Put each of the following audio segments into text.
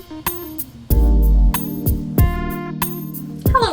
Hello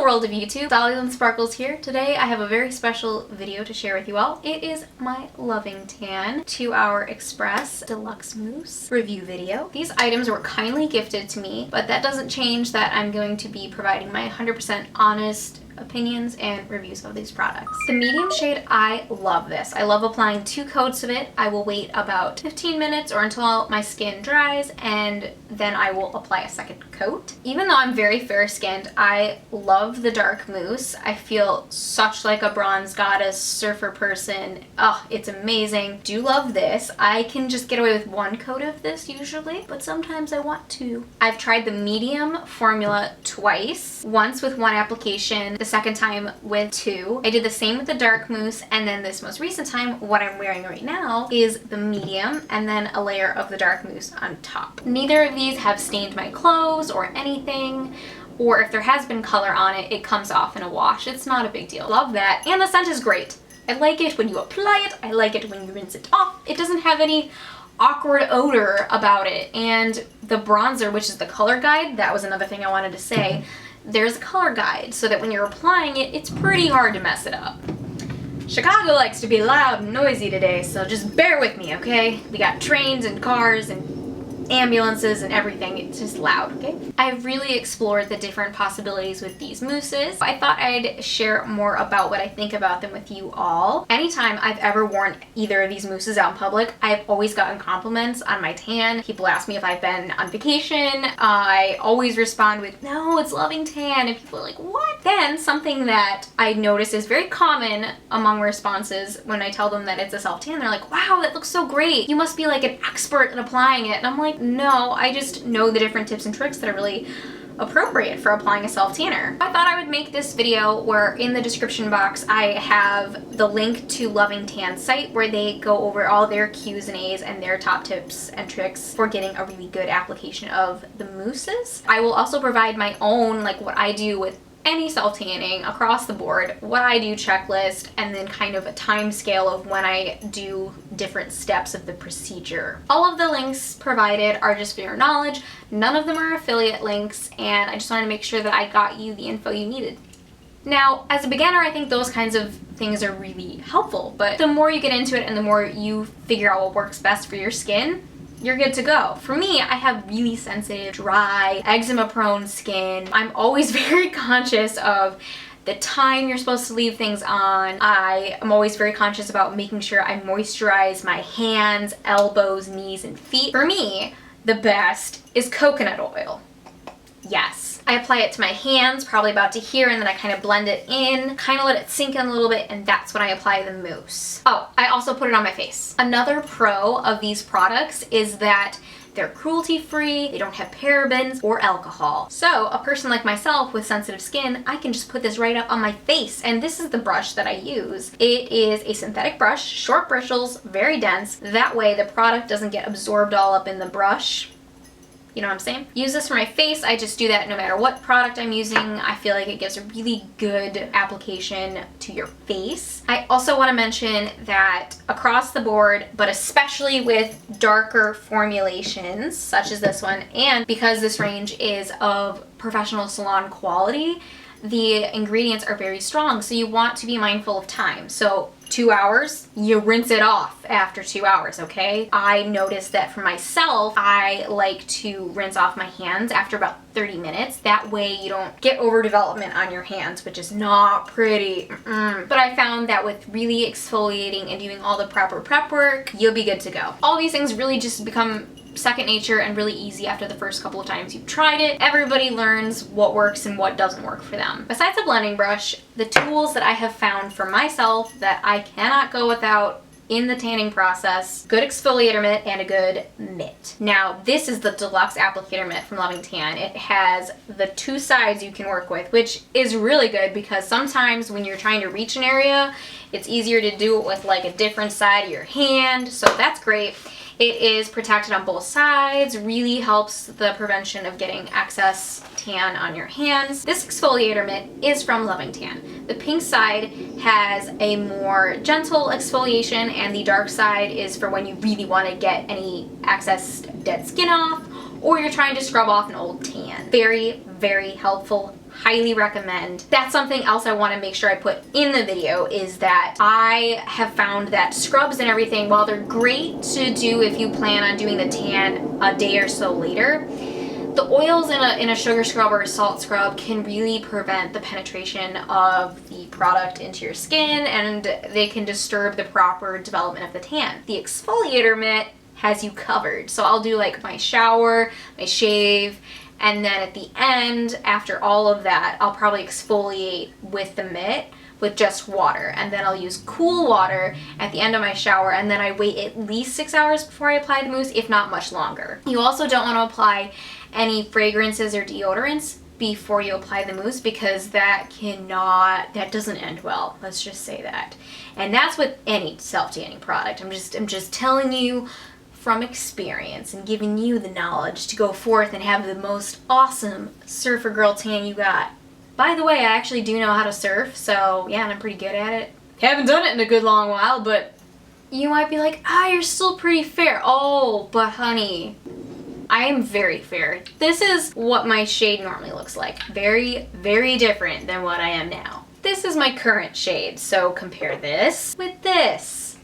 world of YouTube, Dollylynsparkles here. Today I have a very special video to share with you all. It is my Loving Tan 2-Hour Express Deluxe Mousse review video. These items were kindly gifted to me, but that doesn't change that I'm going to be providing my 100% honest opinions and reviews of these products. The medium shade, I love this. I love applying 2 coats of it. I will wait about 15 minutes or until my skin dries, and then I will apply a second coat. Even though I'm very fair skinned, I love the dark mousse. I feel such like a bronze goddess surfer person. Oh, it's amazing. Do love this. I can just get away with 1 coat of this usually, but sometimes I want 2. I've tried the medium formula twice, once with 1 application, the second time with 2. I did the same with the dark mousse, and then this most recent time, what I'm wearing right now is the medium and then a layer of the dark mousse on top. Neither of these have stained my clothes or anything, or if there has been color on it, it comes off in a wash. It's not a big deal. Love that. And the scent is great. I like it when you apply it. I like it when you rinse it off. It doesn't have any awkward odor about it. And the bronzer, which is the color guide, that was another thing I wanted to say. There's a color guide so that when you're applying it, it's pretty hard to mess it up. Chicago likes to be loud and noisy today, so just bear with me, okay? We got trains and cars and ambulances and everything. It's just loud, okay? I've really explored the different possibilities with these mousses. I thought I'd share more about what I think about them with you all. Anytime I've ever worn either of these mousses out in public, I've always gotten compliments on my tan. People ask me if I've been on vacation. I always respond with, no, it's Loving Tan, and people are like, what? Then something that I notice is very common among responses when I tell them that it's a self-tan, they're like, wow, that looks so great. You must be like an expert at applying it. And I'm like, no, I just know the different tips and tricks that are really appropriate for applying a self-tanner. I thought I would make this video where in the description box I have the link to Loving Tan's site where they go over all their Q's and A's and their top tips and tricks for getting a really good application of the mousses. I will also provide my own, like what I do with any self-tanning across the board, what I do checklist, and then kind of a time scale of when I do different steps of the procedure. All of the links provided are just for your knowledge. None of them are affiliate links, and I just wanted to make sure that I got you the info you needed. Now, as a beginner, I think those kinds of things are really helpful, but the more you get into it and the more you figure out what works best for your skin, you're good to go. For me, I have really sensitive, dry, eczema-prone skin. I'm always very conscious of the time you're supposed to leave things on. I am always very conscious about making sure I moisturize my hands, elbows, knees, and feet. For me, the best is coconut oil. Yes. I apply it to my hands, probably about to here, and then I kind of blend it in, kind of let it sink in a little bit, and that's when I apply the mousse. Oh, I also put it on my face. Another pro of these products is that they're cruelty-free, they don't have parabens or alcohol. So a person like myself with sensitive skin, I can just put this right up on my face. And this is the brush that I use. It is a synthetic brush, short bristles, very dense. That way the product doesn't get absorbed all up in the brush. You know what I'm saying? Use this for my face. I just do that no matter what product I'm using. I feel like it gives a really good application to your face. I also want to mention that across the board, but especially with darker formulations, such as this one, and because this range is of professional salon quality, the ingredients are very strong, so you want to be mindful of time. So 2 hours, you rinse it off after 2 hours, okay? I noticed that for myself, I like to rinse off my hands after about 30 minutes. That way you don't get overdevelopment on your hands, which is not pretty. But I found that with really exfoliating and doing all the proper prep work, you'll be good to go. All these things really just become second nature and really easy after the first couple of times you've tried it. Everybody learns what works and what doesn't work for them. Besides the blending brush, the tools that I have found for myself that I cannot go without in the tanning process, good exfoliator mitt and a good mitt. Now, this is the deluxe applicator mitt from Loving Tan. It has the 2 sides you can work with, which is really good because sometimes when you're trying to reach an area, it's easier to do it with like a different side of your hand, so that's great. It is protected on both sides, really helps the prevention of getting excess tan on your hands. This exfoliator mitt is from Loving Tan. The pink side has a more gentle exfoliation and the dark side is for when you really want to get any excess dead skin off, or you're trying to scrub off an old tan. Very, very helpful. Highly recommend. That's something else I want to make sure I put in the video, is that I have found that scrubs and everything, while they're great to do if you plan on doing the tan a day or so later, the oils in a sugar scrub or a salt scrub can really prevent the penetration of the product into your skin, and they can disturb the proper development of the tan. The exfoliator mitt has you covered. So I'll do like my shower, my shave, and then at the end, after all of that, I'll probably exfoliate with the mitt with just water, and then I'll use cool water at the end of my shower, and then I wait at least 6 hours before I apply the mousse, if not much longer. You also don't want to apply any fragrances or deodorants before you apply the mousse, because that doesn't end well. Let's just say that. And that's with any self-tanning product. I'm just telling you from experience and giving you the knowledge to go forth and have the most awesome surfer girl tan you got. By the way, I actually do know how to surf, so yeah, and I'm pretty good at it. Haven't done it in a good long while, but you might be like, you're still pretty fair. Oh, but honey, I am very fair. This is what my shade normally looks like. Very, very different than what I am now. This is my current shade, so compare this with this.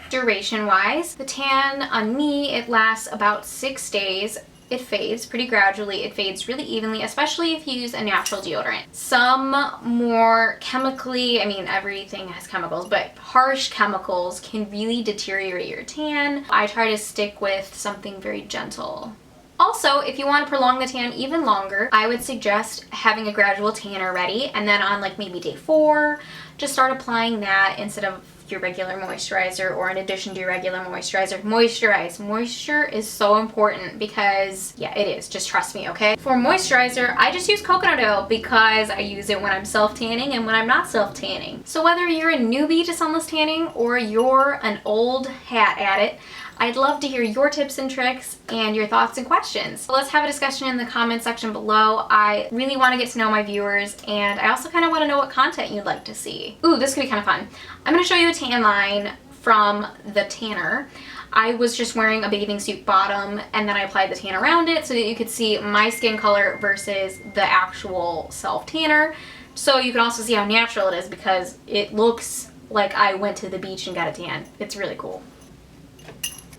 Duration-wise, the tan on me, it lasts about 6 days. It fades pretty gradually. It fades really evenly, especially if you use a natural deodorant. Some more chemically, I mean, everything has chemicals, but harsh chemicals can really deteriorate your tan. I try to stick with something very gentle. Also, if you want to prolong the tan even longer, I would suggest having a gradual tanner ready, and then on like maybe day 4, just start applying that instead of your regular moisturizer, or in addition to your regular moisturizer. Moisturize. Moisture is so important, because yeah, it is. Just trust me, okay? For moisturizer, I just use coconut oil because I use it when I'm self-tanning and when I'm not self-tanning. So whether you're a newbie to sunless tanning or you're an old hat at it, I'd love to hear your tips and tricks and your thoughts and questions. So let's have a discussion in the comment section below. I really want to get to know my viewers, and I also kind of want to know what content you'd like to see. Ooh, this could be kind of fun. I'm going to show you a tan line from the tanner. I was just wearing a bathing suit bottom, and then I applied the tan around it so that you could see my skin color versus the actual self-tanner. So you can also see how natural it is, because it looks like I went to the beach and got a tan. It's really cool.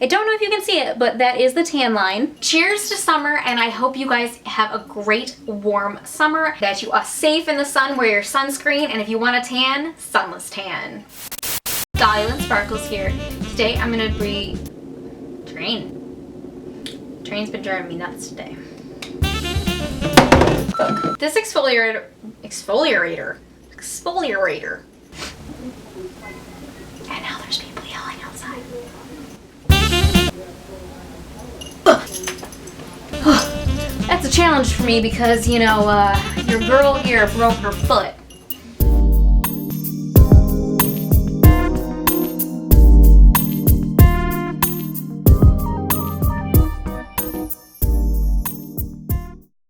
I don't know if you can see it, but that is the tan line. Cheers to summer, and I hope you guys have a great warm summer, that you are safe in the sun, wear your sunscreen, and if you want a tan, sunless tan. Dollylynsparkles here. Today I'm gonna Train's been driving me nuts today. This exfoliator. And now there's people yelling outside. That's a challenge for me, because, you know, your girl here broke her foot.